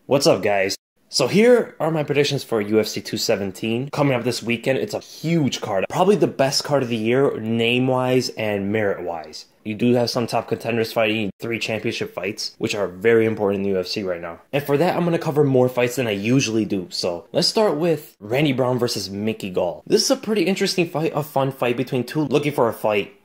What's up, guys? So here are my predictions for UFC 217. Coming up this weekend, it's a huge card. Probably the best card of the year, name-wise and merit-wise. You do have some top contenders fighting 3 championship fights, which are very important in the UFC right now. And for that, I'm going to cover more fights than I usually do. So let's start with Randy Brown versus Mickey Gall. This is a pretty interesting fight, a fun fight between two looking for a fight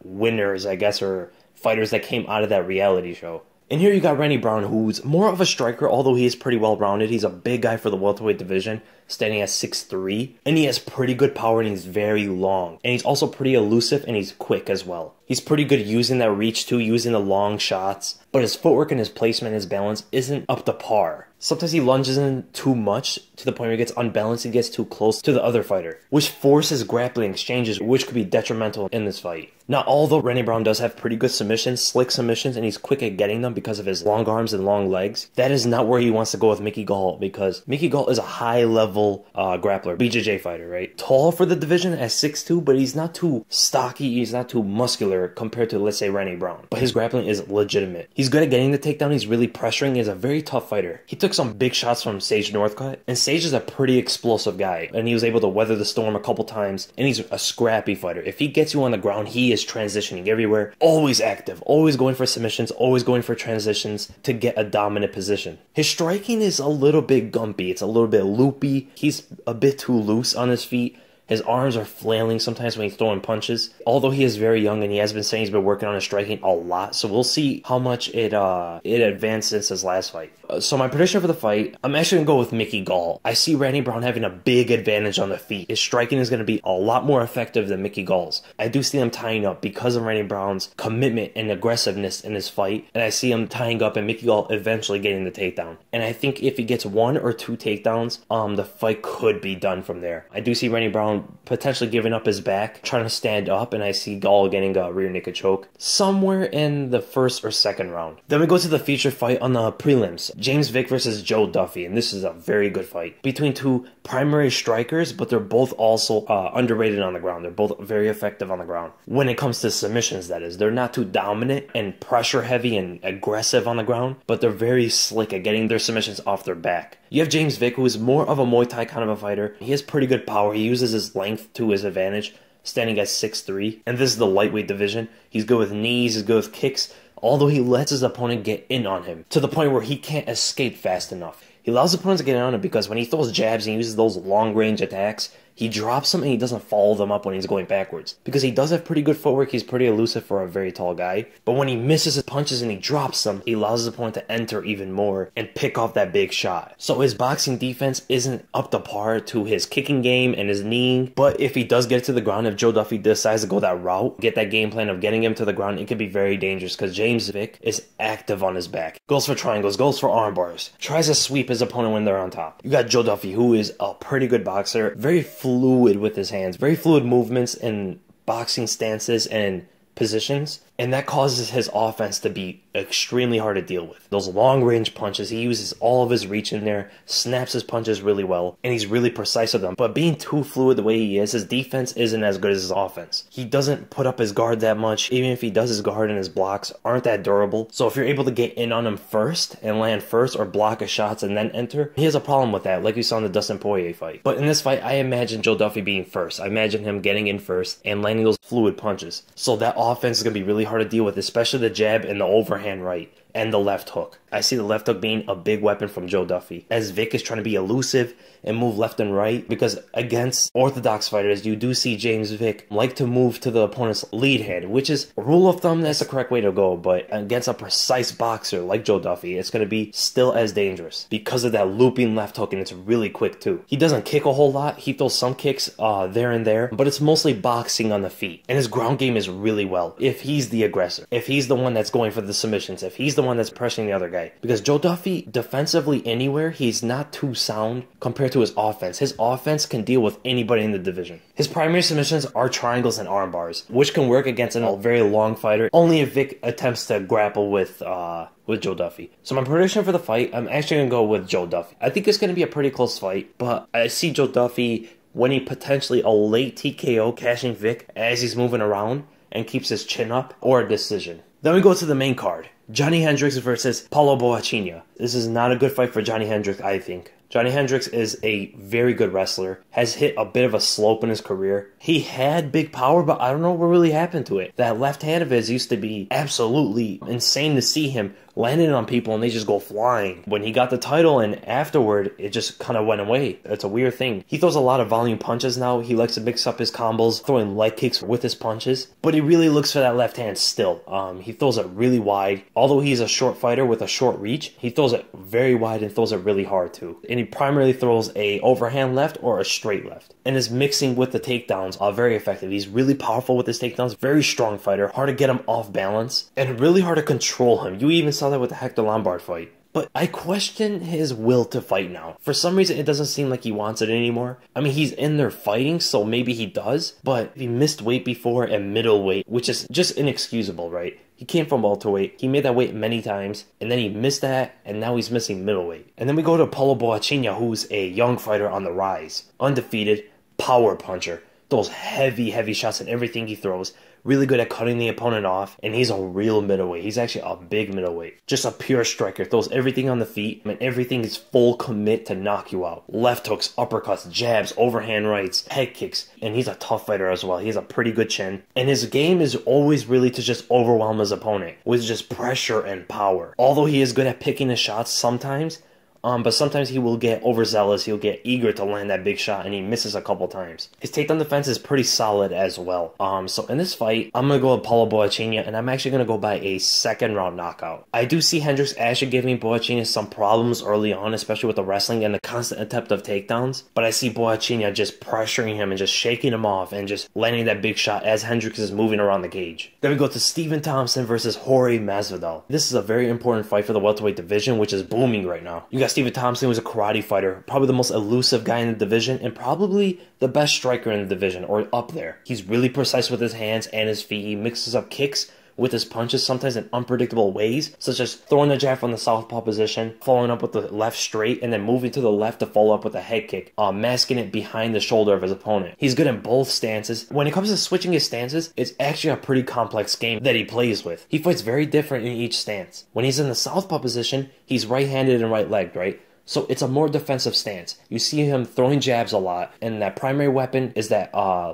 winners, I guess, or fighters that came out of that reality show. And here you got Randy Brown, who's more of a striker, although he is pretty well-rounded. He's a big guy for the welterweight division, standing at 6'3", and he has pretty good power, and he's very long. And he's also pretty elusive, and he's quick as well. He's pretty good using that reach too, using the long shots, but his footwork and his placement, his balance isn't up to par. Sometimes he lunges in too much to the point where he gets unbalanced and gets too close to the other fighter, which forces grappling exchanges, which could be detrimental in this fight. Now, although Randy Brown does have pretty good submissions, slick submissions, and he's quick at getting them because of his long arms and long legs, that is not where he wants to go with Mickey Gall, because Mickey Gall is a high-level grappler, BJJ fighter, right? Tall for the division at 6'2", but he's not too stocky, he's not too muscular compared to, let's say, Randy Brown. But his grappling is legitimate. He's good at getting the takedown, he's really pressuring, he's a very tough fighter. He took some big shots from Sage Northcutt, and Sage is a pretty explosive guy, and he was able to weather the storm a couple times, and he's a scrappy fighter. If he gets you on the ground, he is transitioning everywhere, always active, always going for submissions, always going for transitions to get a dominant position. His striking is a little bit gumpy, it's a little bit loopy, he's a bit too loose on his feet. His arms are flailing sometimes when he's throwing punches. Although he is very young and he has been saying he's been working on his striking a lot, so we'll see how much it advanced since his last fight. So my prediction for the fight, I'm actually going to go with Mickey Gall. I see Randy Brown having a big advantage on the feet. His striking is going to be a lot more effective than Mickey Gall's. I do see him tying up because of Randy Brown's commitment and aggressiveness in his fight, and I see him tying up and Mickey Gall eventually getting the takedown. And I think if he gets 1 or 2 takedowns, the fight could be done from there. I do see Randy Brown potentially giving up his back, trying to stand up, and I see Gall getting a rear naked choke somewhere in the 1st or 2nd round. Then we go to the feature fight on the prelims. James Vick versus Joe Duffy, and this is a very good fight between 2 primary strikers, but they're both also underrated on the ground. They're both very effective on the ground. When it comes to submissions, that is. They're not too dominant and pressure heavy and aggressive on the ground, but they're very slick at getting their submissions off their back. You have James Vick, who is more of a Muay Thai kind of a fighter. He has pretty good power. He uses his length to his advantage, standing at 6'3", and this is the lightweight division. He's good with knees, he's good with kicks, although he lets his opponent get in on him to the point where he can't escape fast enough. He allows opponents to get in on him because when he throws jabs and uses those long-range attacks, he drops them and he doesn't follow them up when he's going backwards. Because he does have pretty good footwork, he's pretty elusive for a very tall guy. But when he misses his punches and he drops them, he allows his opponent to enter even more and pick off that big shot. So his boxing defense isn't up to par to his kicking game and his kneeing. But if he does get to the ground, if Joe Duffy decides to go that route, get that game plan of getting him to the ground, it could be very dangerous because James Vick is active on his back. Goes for triangles, goes for arm bars, tries to sweep his opponent when they're on top. You got Joe Duffy, who is a pretty good boxer, very fluid with his hands, very fluid movements and boxing stances and positions, and that causes his offense to be extremely hard to deal with. Those long-range punches, he uses all of his reach in there, snaps his punches really well, and he's really precise with them. But being too fluid the way he is, his defense isn't as good as his offense. He doesn't put up his guard that much. Even if he does, his guard and his blocks aren't that durable. So if you're able to get in on him first and land first or block his shots and then enter, he has a problem with that, like we saw in the Dustin Poirier fight. But in this fight, I imagine Joe Duffy being first. I imagine him getting in first and landing those fluid punches. So that offense is going to be really hard to deal with, especially the jab and the overhand right and the left hook. I see the left hook being a big weapon from Joe Duffy, as Vick is trying to be elusive and move left and right, because against orthodox fighters, you do see James Vick like to move to the opponent's lead hand, which is a rule of thumb, that's the correct way to go, but against a precise boxer like Joe Duffy, it's going to be still as dangerous because of that looping left hook, and it's really quick too. He doesn't kick a whole lot, he throws some kicks there and there, but it's mostly boxing on the feet, and his ground game is really well. If he's the aggressor, if he's the one that's going for the submissions, if he's the one that's pressuring the other guy, because Joe Duffy, defensively anywhere, he's not too sound compared to his offense. His offense can deal with anybody in the division. His primary submissions are triangles and arm bars, which can work against a very long fighter, only if Vick attempts to grapple with Joe Duffy. So my prediction for the fight, I'm actually going to go with Joe Duffy. I think it's going to be a pretty close fight, but I see Joe Duffy winning potentially a late TKO, cashing Vick as he's moving around and keeps his chin up, or a decision. Then we go to the main card. Johnny Hendricks versus Paulo Boachinha. This is not a good fight for Johnny Hendricks, I think. Johnny Hendricks is a very good wrestler, has hit a bit of a slope in his career. He had big power, but I don't know what really happened to it. That left hand of his used to be absolutely insane to see him landing on people and they just go flying. When he got the title and afterward, it just kind of went away. It's a weird thing. He throws a lot of volume punches now. He likes to mix up his combos, throwing leg kicks with his punches, but he really looks for that left hand still. He throws it really wide. Although he's a short fighter with a short reach, he throws it very wide and throws it really hard too. And he primarily throws a overhand left or a straight left. And his mixing with the takedowns are very effective. He's really powerful with his takedowns, very strong fighter, hard to get him off balance, and really hard to control him. You even saw that with the Hector Lombard fight. But I question his will to fight now. For some reason, it doesn't seem like he wants it anymore. I mean, he's in there fighting, so maybe he does. But he missed weight before at middleweight, which is just inexcusable, right? He came from welterweight. He made that weight many times, and then he missed that, and now he's missing middleweight. And then we go to Paulo Boachinha, who's a young fighter on the rise. Undefeated, power puncher. Throws heavy, heavy shots in everything he throws. Really good at cutting the opponent off, and he's a real middleweight. He's actually a big middleweight. Just a pure striker. Throws everything on the feet, and everything is full commit to knock you out. Left hooks, uppercuts, jabs, overhand rights, head kicks, and he's a tough fighter as well. He has a pretty good chin, and his game is always really to just overwhelm his opponent with just pressure and power. Although he is good at picking his shots sometimes, but sometimes he will get overzealous, he'll get eager to land that big shot, and he misses a couple times. His takedown defense is pretty solid as well. So in this fight, I'm going to go with Paulo Boachinha, and I'm actually going to go by a second round knockout. I do see Hendricks actually giving Boachinha some problems early on, especially with the wrestling and the constant attempt of takedowns, but I see Boachinha just pressuring him and just shaking him off and just landing that big shot as Hendricks is moving around the cage. Then we go to Stephen Thompson versus Jorge Masvidal. This is a very important fight for the welterweight division, which is booming right now. You got Stephen Thompson, was a karate fighter, probably the most elusive guy in the division, and probably the best striker in the division, or up there. He's really precise with his hands and his feet. He mixes up kicks with his punches, sometimes in unpredictable ways, such as throwing the jab from the southpaw position, following up with the left straight, and then moving to the left to follow up with a head kick, masking it behind the shoulder of his opponent. He's good in both stances. When it comes to switching his stances, it's actually a pretty complex game that he plays with. He fights very different in each stance. When he's in the southpaw position, he's right-handed and right-legged, right? So it's a more defensive stance. You see him throwing jabs a lot, and that primary weapon is that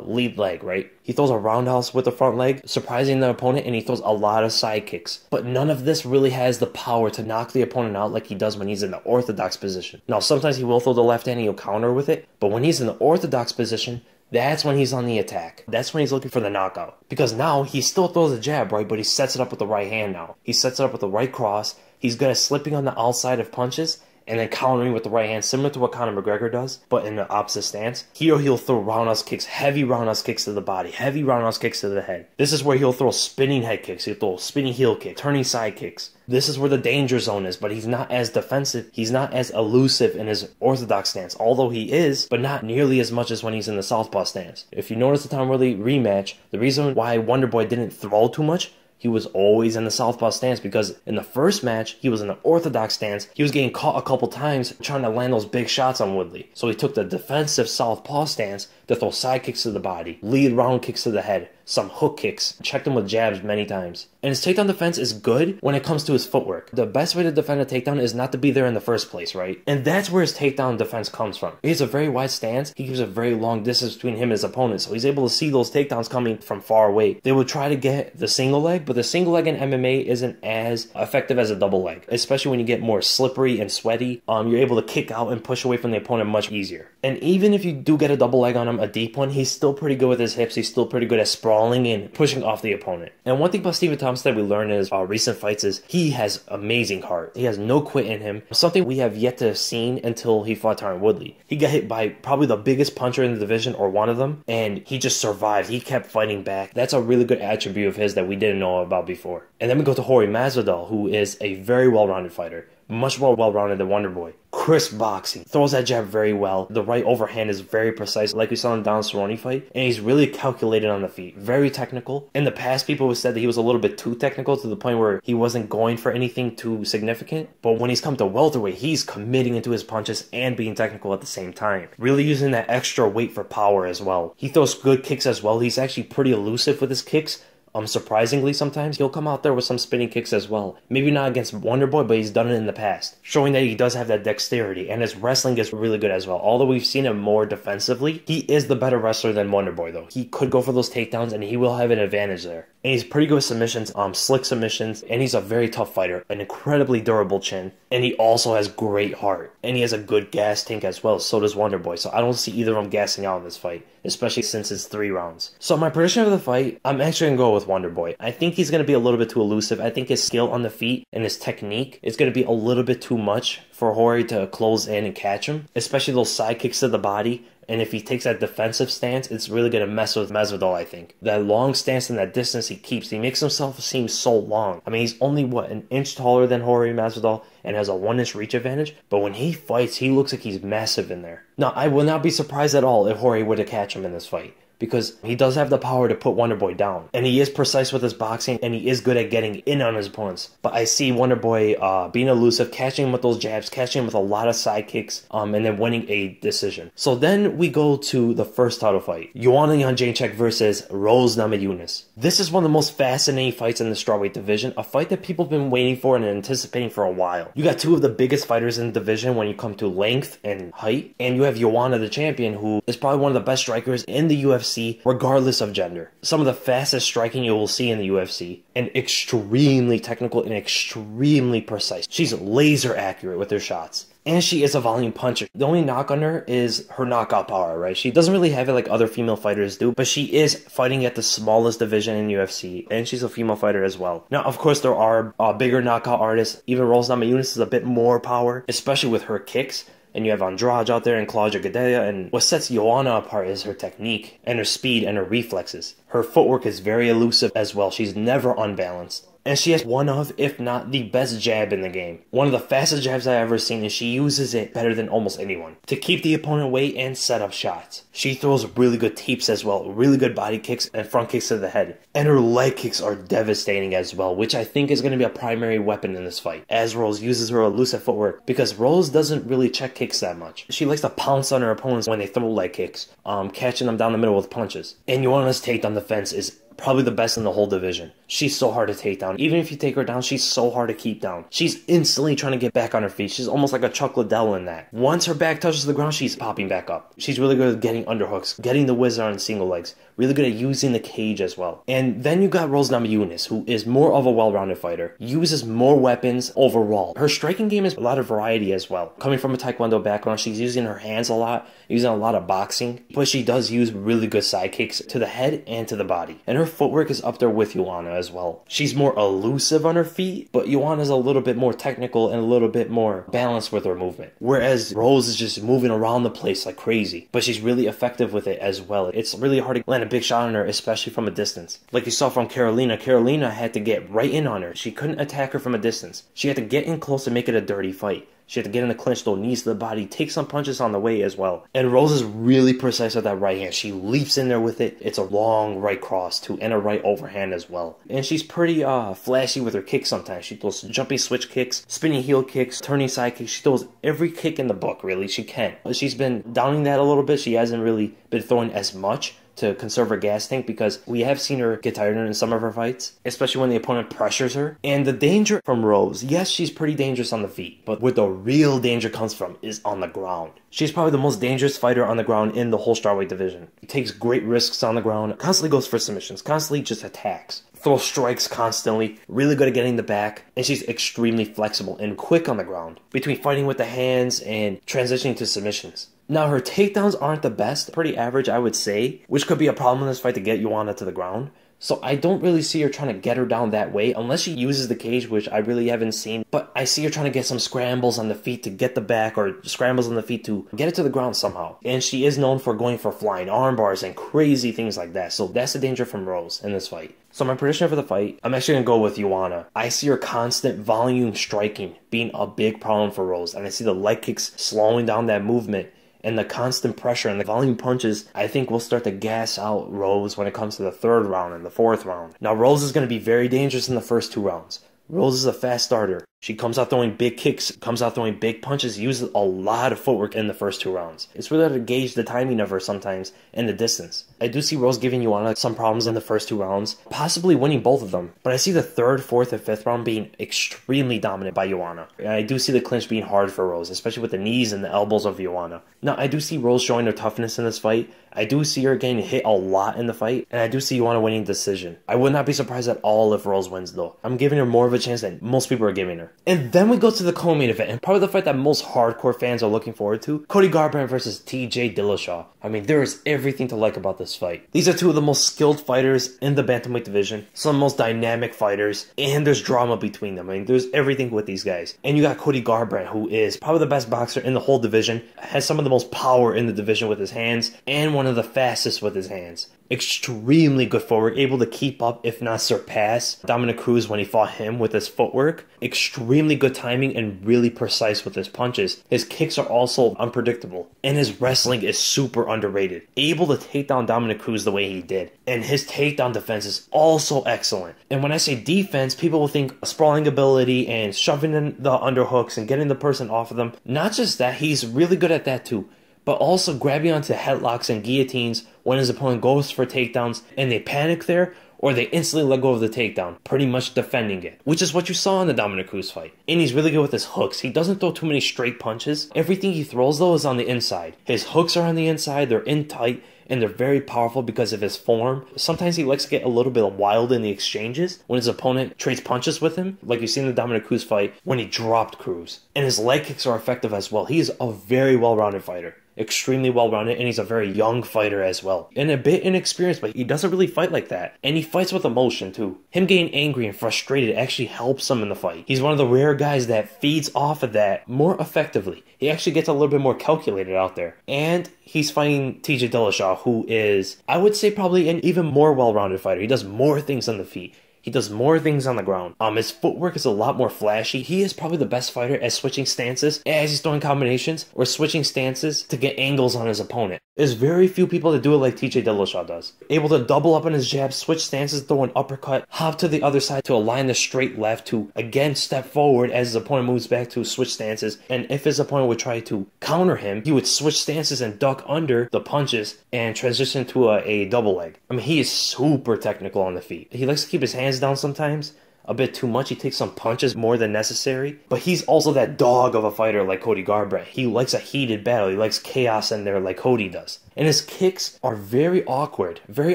lead leg, right? He throws a roundhouse with the front leg, surprising the opponent, and he throws a lot of side kicks. But none of this really has the power to knock the opponent out like he does when he's in the orthodox position. Now, sometimes he will throw the left hand and he'll counter with it, but when he's in the orthodox position, that's when he's on the attack. That's when he's looking for the knockout. Because now, he still throws a jab, right? But he sets it up with the right hand now. He sets it up with the right cross. He's good at slipping on the outside of punches, and then countering with the right hand, similar to what Conor McGregor does, but in the opposite stance. Here he'll throw roundhouse kicks, heavy roundhouse kicks to the body, heavy roundhouse kicks to the head. This is where he'll throw spinning head kicks, he'll throw spinning heel kicks, turning side kicks. This is where the danger zone is, but he's not as defensive, he's not as elusive in his orthodox stance, although he is, but not nearly as much as when he's in the southpaw stance. If you notice the Tom Worley rematch, the reason why Wonder Boy didn't throw too much, he was always in the southpaw stance, because in the first match, he was in the orthodox stance. He was getting caught a couple times trying to land those big shots on Woodley. So he took the defensive southpaw stance to throw side kicks to the body, lead round kicks to the head, some hook kicks, checked him with jabs many times. And his takedown defense is good when it comes to his footwork. The best way to defend a takedown is not to be there in the first place, right? And that's where his takedown defense comes from. He has a very wide stance. He gives a very long distance between him and his opponent, so he's able to see those takedowns coming from far away. They will try to get the single leg, but the single leg in MMA isn't as effective as a double leg, especially when you get more slippery and sweaty. You're able to kick out and push away from the opponent much easier. And even if you do get a double leg on him, a deep one, he's still pretty good with his hips. He's still pretty good at sprawling and pushing off the opponent. And one thing about Stephen Thompson that we learned in his recent fights is he has amazing heart. He has no quit in him. Something we have yet to have seen until he fought Tyron Woodley. He got hit by probably the biggest puncher in the division, or one of them, and he just survived. He kept fighting back. That's a really good attribute of his that we didn't know about before. And then we go to Jorge Masvidal, who is a very well-rounded fighter. Much more well-rounded than Wonder Boy. Crisp boxing. Throws that jab very well. The right overhand is very precise, like we saw in the Don Cerrone fight. And he's really calculated on the feet. Very technical. In the past, people have said that he was a little bit too technical, to the point where he wasn't going for anything too significant. But when he's come to welterweight, he's committing into his punches and being technical at the same time. Really using that extra weight for power as well. He throws good kicks as well. He's actually pretty elusive with his kicks. Surprisingly, sometimes he'll come out there with some spinning kicks as well. Maybe not against Wonderboy, but he's done it in the past, showing that he does have that dexterity, and his wrestling is really good as well. Although we've seen him more defensively, he is the better wrestler than Wonderboy though. He could go for those takedowns, and he will have an advantage there. And he's pretty good with submissions, slick submissions, and he's a very tough fighter, an incredibly durable chin, and he also has great heart, and he has a good gas tank as well. So does Wonderboy. So I don't see either of them gassing out in this fight, especially since it's 3 rounds. So my prediction of the fight, I'm actually gonna go with Wonderboy. I think he's gonna be a little bit too elusive. I think his skill on the feet and his technique is gonna be a little bit too much for Jorge to close in and catch him, especially those side kicks to the body. And if he takes that defensive stance, it's really going to mess with Masvidal, I think. That long stance and that distance he keeps, he makes himself seem so long. I mean, he's only, what, an inch taller than Jorge Masvidal and has a 1-inch reach advantage. But when he fights, he looks like he's massive in there. Now, I will not be surprised at all if Jorge were to catch him in this fight, because he does have the power to put Wonderboy down. And he is precise with his boxing, and he is good at getting in on his opponents. But I see Wonderboy being elusive, catching him with those jabs, catching him with a lot of side kicks, and then winning a decision. So then we go to the first title fight. Joanna Jędrzejczyk versus Rose Namajunas. This is one of the most fascinating fights in the strawweight division, a fight that people have been waiting for and anticipating for a while. You got 2 of the biggest fighters in the division when you come to length and height, and you have Joanna, the champion, who is probably one of the best strikers in the UFC, regardless of gender. Some of the fastest striking you will see in the UFC, and extremely technical and extremely precise. She's laser accurate with her shots. And she is a volume puncher. The only knock on her is her knockout power, right? She doesn't really have it like other female fighters do, but she is fighting at the smallest division in UFC, and she's a female fighter as well. Now, of course, there are bigger knockout artists. Even Rose Namajunas is a bit more power, especially with her kicks. And you have Andrade out there and Claudia Gadelha, and what sets Joanna apart is her technique and her speed and her reflexes. Her footwork is very elusive as well. She's never unbalanced. And she has one of, if not the best jab in the game. One of the fastest jabs I've ever seen, and she uses it better than almost anyone to keep the opponent away and set up shots. She throws really good teeps as well, really good body kicks and front kicks to the head. And her leg kicks are devastating as well, which I think is going to be a primary weapon in this fight, as Rose uses her elusive footwork, because Rose doesn't really check kicks that much. She likes to pounce on her opponents when they throw leg kicks, catching them down the middle with punches. And Joanna's takedown defense is probably the best in the whole division. She's so hard to take down. Even if you take her down, she's so hard to keep down. She's instantly trying to get back on her feet. She's almost like a Chuck Liddell in that. Once her back touches the ground, she's popping back up. She's really good at getting underhooks, getting the whizzer on single legs, really good at using the cage as well. And then you got Rose Namajunas, who is more of a well-rounded fighter, uses more weapons overall. Her striking game is a lot of variety as well. Coming from a Taekwondo background, she's using her hands a lot, using a lot of boxing, but she does use really good side kicks to the head and to the body. And her footwork is up there with Joanna as well. She's more elusive on her feet, but Joanna's a little bit more technical and a little bit more balanced with her movement. Whereas Rose is just moving around the place like crazy, but she's really effective with it as well. It's really hard to land a big shot on her, especially from a distance. Like you saw from Carolina, Carolina had to get right in on her. She couldn't attack her from a distance. She had to get in close and make it a dirty fight. She had to get in the clinch, throw knees to the body, take some punches on the way as well. And Rose is really precise with that right hand. She leaps in there with it. It's a long right cross too, and a right overhand as well. And she's pretty flashy with her kicks sometimes. She throws jumping switch kicks, spinning heel kicks, turning side kicks. She throws every kick in the book, really. She can. She's been downing that a little bit. She hasn't really been throwing as much to conserve her gas tank, because we have seen her get tired in some of her fights, especially when the opponent pressures her. And the danger from Rose, yes, she's pretty dangerous on the feet, but where the real danger comes from is on the ground. She's probably the most dangerous fighter on the ground in the whole strawweight division. She takes great risks on the ground, constantly goes for submissions, constantly just attacks, throws strikes constantly, really good at getting the back, and she's extremely flexible and quick on the ground, between fighting with the hands and transitioning to submissions. Now, her takedowns aren't the best, pretty average, I would say, which could be a problem in this fight to get Joanna to the ground. So I don't really see her trying to get her down that way, unless she uses the cage, which I really haven't seen. But I see her trying to get some scrambles on the feet to get the back, or scrambles on the feet to get it to the ground somehow. And she is known for going for flying arm bars and crazy things like that. So that's the danger from Rose in this fight. So my prediction for the fight, I'm actually going to go with Joanna. I see her constant volume striking being a big problem for Rose. And I see the leg kicks slowing down that movement. And the constant pressure and the volume punches, I think, will start to gas out Rose when it comes to the 3rd round and the 4th round. Now, Rose is going to be very dangerous in the first 2 rounds. Rose is a fast starter. She comes out throwing big kicks, comes out throwing big punches, uses a lot of footwork in the first 2 rounds. It's really hard to gauge the timing of her sometimes and the distance. I do see Rose giving Joanna some problems in the first 2 rounds, possibly winning both of them. But I see the 3rd, 4th, and 5th round being extremely dominant by Joanna. And I do see the clinch being hard for Rose, especially with the knees and the elbows of Joanna. Now, I do see Rose showing her toughness in this fight. I do see her getting hit a lot in the fight, and I do see Joanna winning decision. I would not be surprised at all if Rose wins, though. I'm giving her more of a chance than most people are giving her. And then we go to the co-main event, and probably the fight that most hardcore fans are looking forward to, Cody Garbrandt versus TJ Dillashaw. I mean, there is everything to like about this fight. These are 2 of the most skilled fighters in the bantamweight division, some of the most dynamic fighters, and there's drama between them. I mean, there's everything with these guys. And you got Cody Garbrandt, who is probably the best boxer in the whole division, has some of the most power in the division with his hands, and one of the fastest with his hands. Extremely good footwork, able to keep up, if not surpass, Dominic Cruz when he fought him with his footwork. Extremely good timing and really precise with his punches. His kicks are also unpredictable, and his wrestling is super underrated. Able to take down Dominic Cruz the way he did, and his takedown defense is also excellent. And when I say defense, people will think sprawling ability and shoving in the underhooks and getting the person off of them. Not just that, he's really good at that too, but also grabbing onto headlocks and guillotines when his opponent goes for takedowns and they panic there, or they instantly let go of the takedown, pretty much defending it, which is what you saw in the Dominic Cruz fight. And he's really good with his hooks. He doesn't throw too many straight punches. Everything he throws, though, is on the inside. His hooks are on the inside, they're in tight, and they're very powerful because of his form. Sometimes he likes to get a little bit wild in the exchanges when his opponent trades punches with him, like you see in the Dominic Cruz fight when he dropped Cruz. And his leg kicks are effective as well. He is a very well-rounded fighter. Extremely well-rounded, and he's a very young fighter as well. And a bit inexperienced, but he doesn't really fight like that. And he fights with emotion too. Him getting angry and frustrated actually helps him in the fight. He's one of the rare guys that feeds off of that more effectively. He actually gets a little bit more calculated out there. And he's fighting TJ Dillashaw, who is, I would say, probably an even more well-rounded fighter. He does more things on the feet. He does more things on the ground. His footwork is a lot more flashy. He is probably the best fighter at switching stances as he's throwing combinations or switching stances to get angles on his opponent. There's very few people that do it like TJ Dillashaw does. Able to double up on his jab, switch stances, throw an uppercut, hop to the other side to align the straight left to again step forward as his opponent moves back to switch stances. And if his opponent would try to counter him, he would switch stances and duck under the punches and transition to a double leg. I mean, he is super technical on the feet. He likes to keep his hands down sometimes, a bit too much. He takes some punches more than necessary, but he's also that dog of a fighter like Cody Garbrandt. He likes a heated battle. He likes chaos in there like Cody does. And his kicks are very awkward, very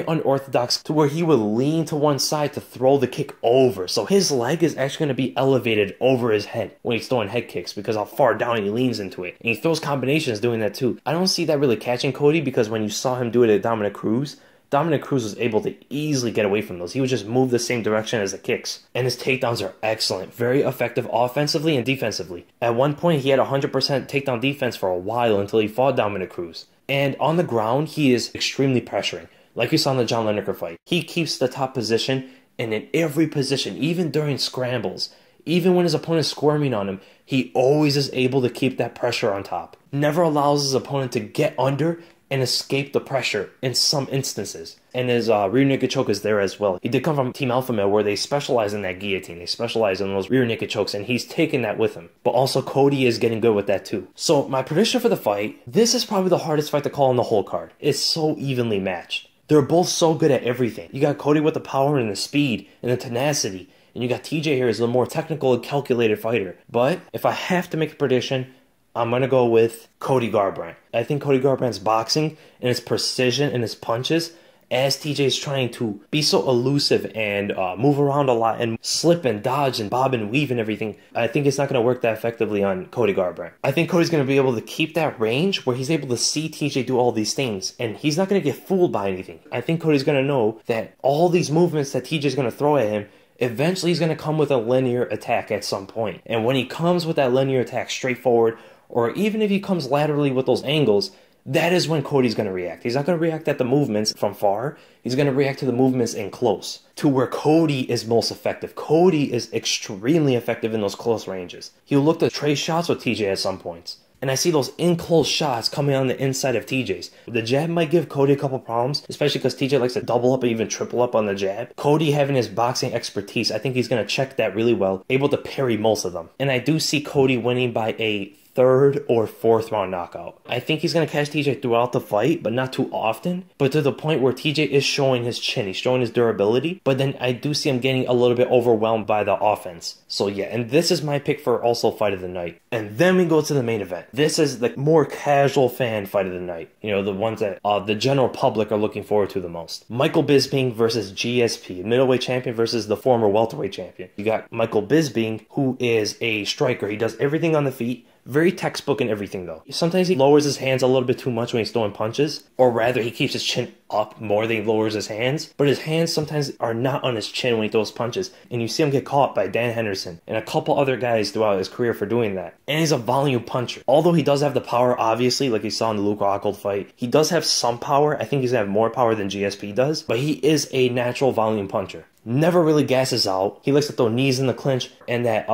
unorthodox, to where he would lean to one side to throw the kick over. So his leg is actually going to be elevated over his head when he's throwing head kicks because how far down he leans into it. And he throws combinations doing that too. I don't see that really catching Cody because when you saw him do it at Dominic Cruz was able to easily get away from those. He would just move the same direction as the kicks. And his takedowns are excellent. Very effective offensively and defensively. At one point, he had 100% takedown defense for a while until he fought Dominic Cruz. And on the ground, he is extremely pressuring. Like you saw in the John Lineker fight. He keeps the top position, and in every position, even during scrambles, even when his opponent is squirming on him, he always is able to keep that pressure on top. Never allows his opponent to get under and escape the pressure in some instances. And his rear naked choke is there as well. He did come from Team Alpha Male where they specialize in that guillotine. They specialize in those rear naked chokes, and he's taking that with him. But also Cody is getting good with that too. So my prediction for the fight, this is probably the hardest fight to call on the whole card. It's so evenly matched. They're both so good at everything. You got Cody with the power and the speed and the tenacity. And you got TJ here as a more technical and calculated fighter. But if I have to make a prediction, I'm going to go with Cody Garbrandt. I think Cody Garbrandt's boxing and his precision and his punches, as TJ's trying to be so elusive and move around a lot and slip and dodge and bob and weave and everything, I think it's not going to work that effectively on Cody Garbrandt. I think Cody's going to be able to keep that range where he's able to see TJ do all these things, and he's not going to get fooled by anything. I think Cody's going to know that all these movements that TJ's going to throw at him, eventually he's going to come with a linear attack at some point. And when he comes with that linear attack straightforward, or even if he comes laterally with those angles, that is when Cody's going to react. He's not going to react at the movements from far. He's going to react to the movements in close, to where Cody is most effective. Cody is extremely effective in those close ranges. He'll look to trade shots with TJ at some points. And I see those in-close shots coming on the inside of TJ's. The jab might give Cody a couple problems, especially because TJ likes to double up and even triple up on the jab. Cody having his boxing expertise, I think he's going to check that really well, able to parry most of them. And I do see Cody winning by a third or fourth round knockout. I think he's going to catch TJ throughout the fight, but not too often. But to the point where TJ is showing his chin, he's showing his durability. But then I do see him getting a little bit overwhelmed by the offense. So yeah, and this is my pick for also fight of the night. And then we go to the main event. This is the more casual fan fight of the night. You know, the ones that the general public are looking forward to the most. Michael Bisping versus GSP, middleweight champion versus the former welterweight champion. You got Michael Bisping, who is a striker. He does everything on the feet. Very textbook and everything though. Sometimes he lowers his hands a little bit too much when he's throwing punches, or rather he keeps his chin up more than he lowers his hands, but his hands sometimes are not on his chin when he throws punches, and you see him get caught by Dan Henderson and a couple other guys throughout his career for doing that. And he's a volume puncher. Although he does have the power, obviously, like you saw in the Luke Rockhold fight, he does have some power. I think he's gonna have more power than GSP does, but he is a natural volume puncher. Never really gasses out. He likes to throw knees in the clinch, and that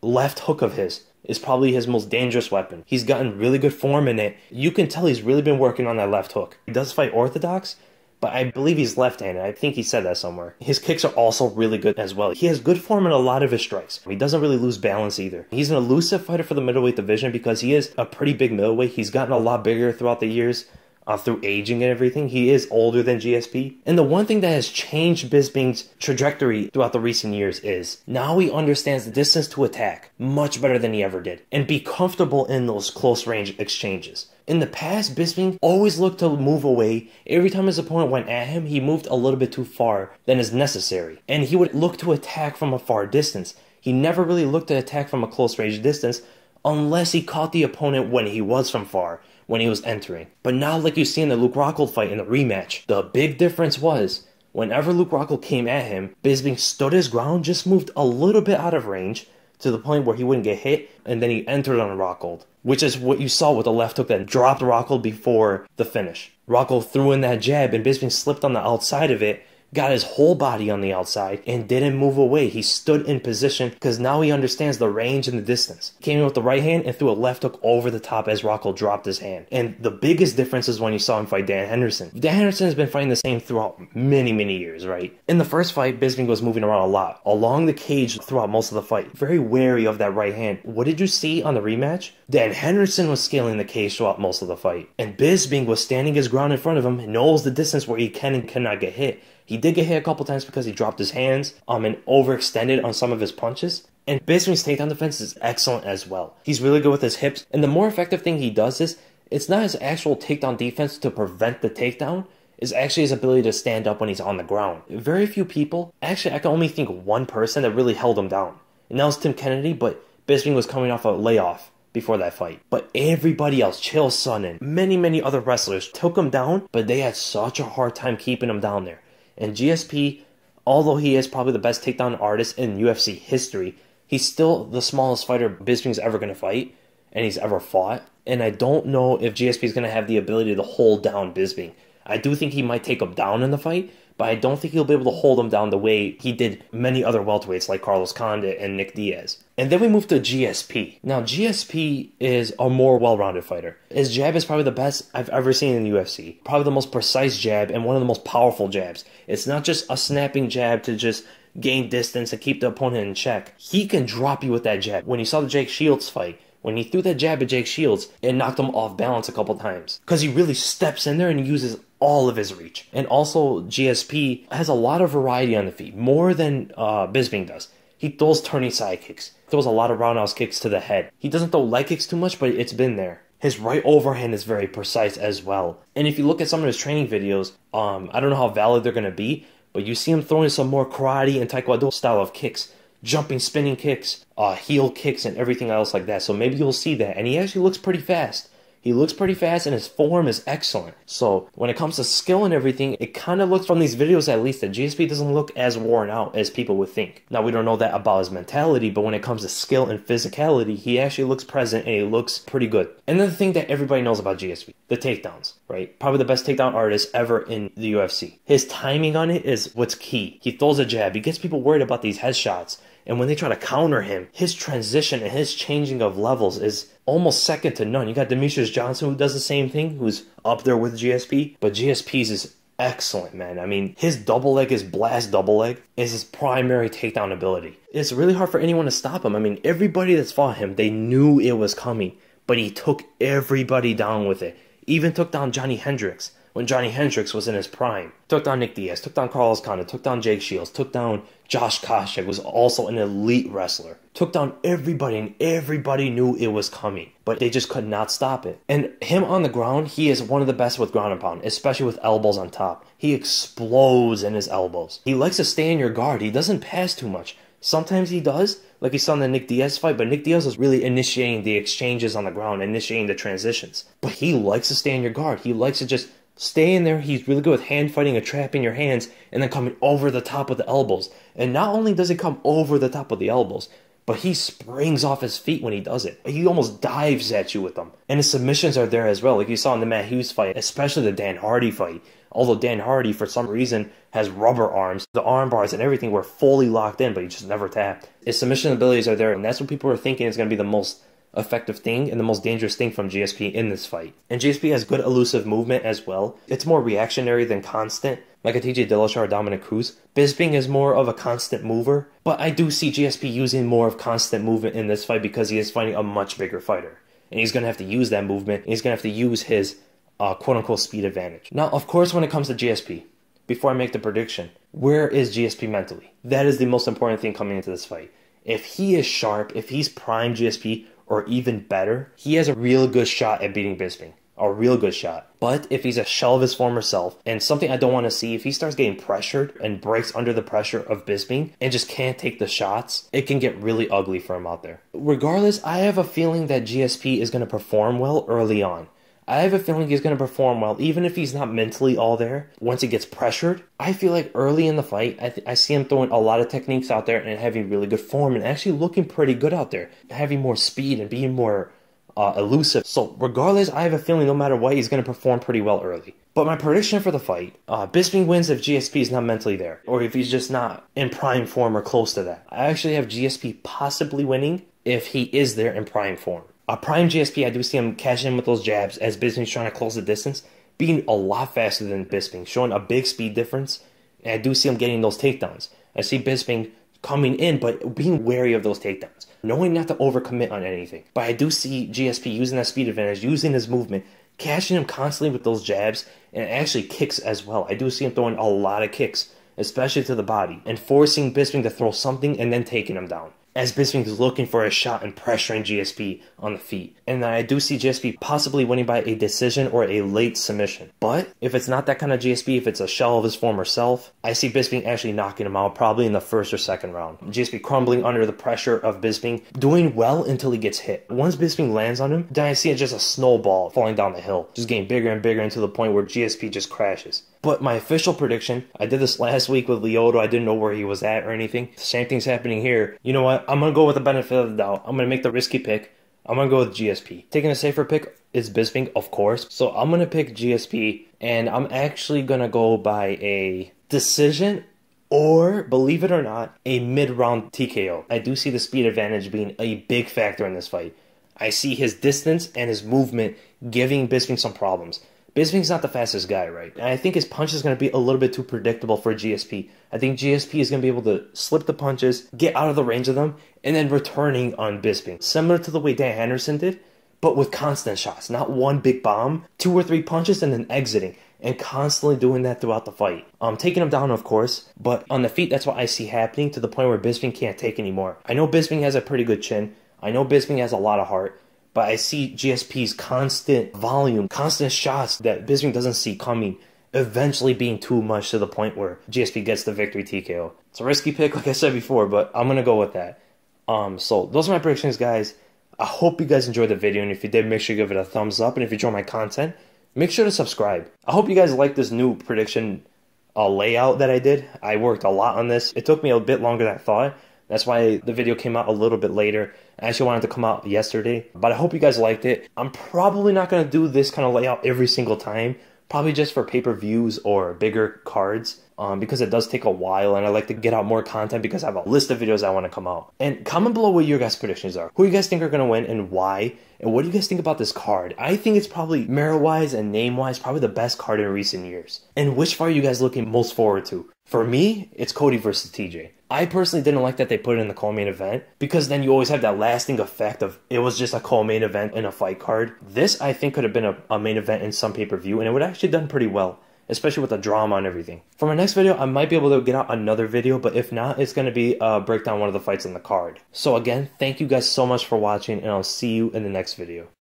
left hook of his is probably his most dangerous weapon. He's gotten really good form in it. You can tell he's really been working on that left hook. He does fight orthodox, but I believe he's left-handed. I think he said that somewhere. His kicks are also really good as well. He has good form in a lot of his strikes. He doesn't really lose balance either. He's an elusive fighter for the middleweight division because he is a pretty big middleweight. He's gotten a lot bigger throughout the years. Through aging and everything. He is older than GSP. And the one thing that has changed Bisping's trajectory throughout the recent years is now he understands the distance to attack much better than he ever did and be comfortable in those close range exchanges. In the past, Bisping always looked to move away. Every time his opponent went at him, he moved a little bit too far than is necessary. And he would look to attack from a far distance. He never really looked to attack from a close range distance unless he caught the opponent when he was from far, when he was entering. But now, like you see in the Luke Rockhold fight in the rematch, the big difference was whenever Luke Rockhold came at him, Bisping stood his ground, just moved a little bit out of range to the point where he wouldn't get hit, and then he entered on Rockhold, which is what you saw with the left hook that dropped Rockhold before the finish. Rockhold threw in that jab, and Bisping slipped on the outside of it, got his whole body on the outside, and didn't move away. He stood in position because now he understands the range and the distance. Came in with the right hand and threw a left hook over the top as Rockhold dropped his hand. And the biggest difference is when you saw him fight Dan Henderson. Dan Henderson has been fighting the same throughout many years, right? In the first fight, Bisping was moving around a lot, along the cage throughout most of the fight. Very wary of that right hand. What did you see on the rematch? Dan Henderson was scaling the cage throughout most of the fight. And Bisping was standing his ground in front of him, knows the distance where he can and cannot get hit. He did get hit a couple times because he dropped his hands and overextended on some of his punches. And Bisping's takedown defense is excellent as well. He's really good with his hips. And the more effective thing he does is, it's not his actual takedown defense to prevent the takedown. It's actually his ability to stand up when he's on the ground. Very few people, actually I can only think of one person that really held him down. And that was Tim Kennedy, but Bisping was coming off a layoff before that fight. But everybody else, Chael Sonnen, many other wrestlers took him down, but they had such a hard time keeping him down there. And GSP, although he is probably the best takedown artist in UFC history, he's still the smallest fighter Bisping's ever going to fight, and he's ever fought. And I don't know if GSP is going to have the ability to hold down Bisping. I do think he might take him down in the fight, but I don't think he'll be able to hold him down the way he did many other welterweights like Carlos Condit and Nick Diaz. And then we move to GSP. Now, GSP is a more well-rounded fighter. His jab is probably the best I've ever seen in the UFC. Probably the most precise jab and one of the most powerful jabs. It's not just a snapping jab to just gain distance and keep the opponent in check. He can drop you with that jab. When you saw the Jake Shields fight, when he threw that jab at Jake Shields, it knocked him off balance a couple times. Because he really steps in there and uses all of his reach. And also, GSP has a lot of variety on the feet, more than Bisping does. He throws turning side kicks, throws a lot of roundhouse kicks to the head. He doesn't throw leg kicks too much, but it's been there. His right overhand is very precise as well. And if you look at some of his training videos, I don't know how valid they're going to be, but you see him throwing some more karate and taekwondo style of kicks. Jumping, spinning kicks, heel kicks, and everything else like that. So maybe you'll see that. And he actually looks pretty fast. He looks pretty fast and his form is excellent. So when it comes to skill and everything, it kind of looks from these videos at least that GSP doesn't look as worn out as people would think. Now we don't know that about his mentality, but when it comes to skill and physicality, he actually looks present and he looks pretty good. And then the thing that everybody knows about GSP, the takedowns, right? Probably the best takedown artist ever in the UFC. His timing on it is what's key. He throws a jab. He gets people worried about these headshots And when they try to counter him, his transition and his changing of levels is almost second to none. You got Demetrius Johnson, who does the same thing, who's up there with GSP. But GSP's is excellent, man. I mean, his double leg, his blast double leg, is his primary takedown ability. It's really hard for anyone to stop him. I mean, everybody that's fought him, they knew it was coming, but he took everybody down with it. Even took down Johnny Hendricks when Johnny Hendricks was in his prime. Took down Nick Diaz, took down Carlos Condit, took down Jake Shields, took down Josh Koscheck, was also an elite wrestler. Took down everybody, and everybody knew it was coming, but they just could not stop it. And him on the ground, he is one of the best with ground and pound, especially with elbows on top. He explodes in his elbows. He likes to stay in your guard. He doesn't pass too much. Sometimes he does, like you saw in the Nick Diaz fight, but Nick Diaz was really initiating the exchanges on the ground, initiating the transitions. But he likes to stay in your guard. He likes to just stay in there. He's really good with hand fighting and trapping your hands and then coming over the top of the elbows. And not only does he come over the top of the elbows, but he springs off his feet when he does it. He almost dives at you with them. And his submissions are there as well, like you saw in the Matt Hughes fight, especially the Dan Hardy fight. Although Dan Hardy, for some reason, has rubber arms. The arm bars and everything were fully locked in, but he just never tapped. His submission abilities are there, and that's what people are thinking is going to be the most effective thing and the most dangerous thing from GSP in this fight. And GSP has good elusive movement as well. It's more reactionary than constant, like a TJ Dillashaw or Dominic Cruz. Bisping is more of a constant mover, but I do see GSP using more of constant movement in this fight because he is fighting a much bigger fighter. And he's going to have to use that movement, and he's going to have to use his quote-unquote speed advantage. Now, of course, when it comes to GSP, before I make the prediction, where is GSP mentally? That is the most important thing coming into this fight. If he is sharp, if he's prime GSP, or even better, he has a real good shot at beating Bisping. A real good shot. But if he's a shell of his former self, and something I don't want to see, if he starts getting pressured and breaks under the pressure of Bisping and just can't take the shots, it can get really ugly for him out there. Regardless, I have a feeling that GSP is going to perform well early on. I have a feeling he's going to perform well, even if he's not mentally all there. Once he gets pressured, I feel like early in the fight, I see him throwing a lot of techniques out there and having really good form and actually looking pretty good out there. Having more speed and being more elusive. So regardless, I have a feeling no matter what, he's going to perform pretty well early. But my prediction for the fight, Bisping wins if GSP is not mentally there, or if he's just not in prime form or close to that. I actually have GSP possibly winning if he is there in prime form. Prime GSP, I do see him cashing in with those jabs as Bisping's trying to close the distance, being a lot faster than Bisping, showing a big speed difference, and I do see him getting those takedowns. I see Bisping coming in, but being wary of those takedowns, knowing not to overcommit on anything. But I do see GSP using that speed advantage, using his movement, cashing him constantly with those jabs, and actually kicks as well. I do see him throwing a lot of kicks, especially to the body, and forcing Bisping to throw something and then taking him down, as Bisping is looking for a shot and pressuring GSP on the feet. And I do see GSP possibly winning by a decision or a late submission. But if it's not that kind of GSP, if it's a shell of his former self, I see Bisping actually knocking him out probably in the first or second round. GSP crumbling under the pressure of Bisping, doing well until he gets hit. Once Bisping lands on him, then I see it just a snowball falling down the hill, just getting bigger and bigger until the point where GSP just crashes. But my official prediction, I did this last week with Lyoto. I didn't know where he was at or anything. The same thing's happening here. You know what? I'm going to go with the benefit of the doubt. I'm going to make the risky pick. I'm going to go with GSP. Taking a safer pick is Bisping, of course. So I'm going to pick GSP, and I'm actually going to go by a decision or, believe it or not, a mid-round TKO. I do see the speed advantage being a big factor in this fight. I see his distance and his movement giving Bisping some problems. Bisping's not the fastest guy, right? And I think his punch is going to be a little bit too predictable for GSP. I think GSP is going to be able to slip the punches, get out of the range of them, and then returning on Bisping. Similar to the way Dan Henderson did, but with constant shots. Not one big bomb, 2 or 3 punches, and then exiting. And constantly doing that throughout the fight. Taking him down, of course, but on the feet, that's what I see happening to the point where Bisping can't take anymore. I know Bisping has a pretty good chin. I know Bisping has a lot of heart. But I see GSP's constant volume, constant shots that Bisping doesn't see coming, eventually being too much to the point where GSP gets the victory TKO. It's a risky pick, like I said before, but I'm going to go with that. So those are my predictions, guys. I hope you guys enjoyed the video, and if you did, make sure you give it a thumbs up. And if you enjoy my content, make sure to subscribe. I hope you guys like this new prediction layout that I did. I worked a lot on this. It took me a bit longer than I thought. That's why the video came out a little bit later. I actually wanted to come out yesterday, but I hope you guys liked it. I'm probably not going to do this kind of layout every single time, probably just for pay-per-views or bigger cards. because it does take a while, and I like to get out more content because I have a list of videos I want to come out. And comment below what your guys' predictions are. Who you guys think are going to win and why? And what do you guys think about this card? I think it's probably merit-wise and name-wise probably the best card in recent years. And which fight are you guys looking most forward to? For me, it's Cody versus TJ. I personally didn't like that they put it in the co-main event because then you always have that lasting effect of it was just a co-main event in a fight card. This, I think, could have been a main event in some pay-per-view, and it would have actually done pretty well, especially with the drama and everything. For my next video, I might be able to get out another video, but if not, it's going to be break down one of the fights in the card. So again, thank you guys so much for watching, and I'll see you in the next video.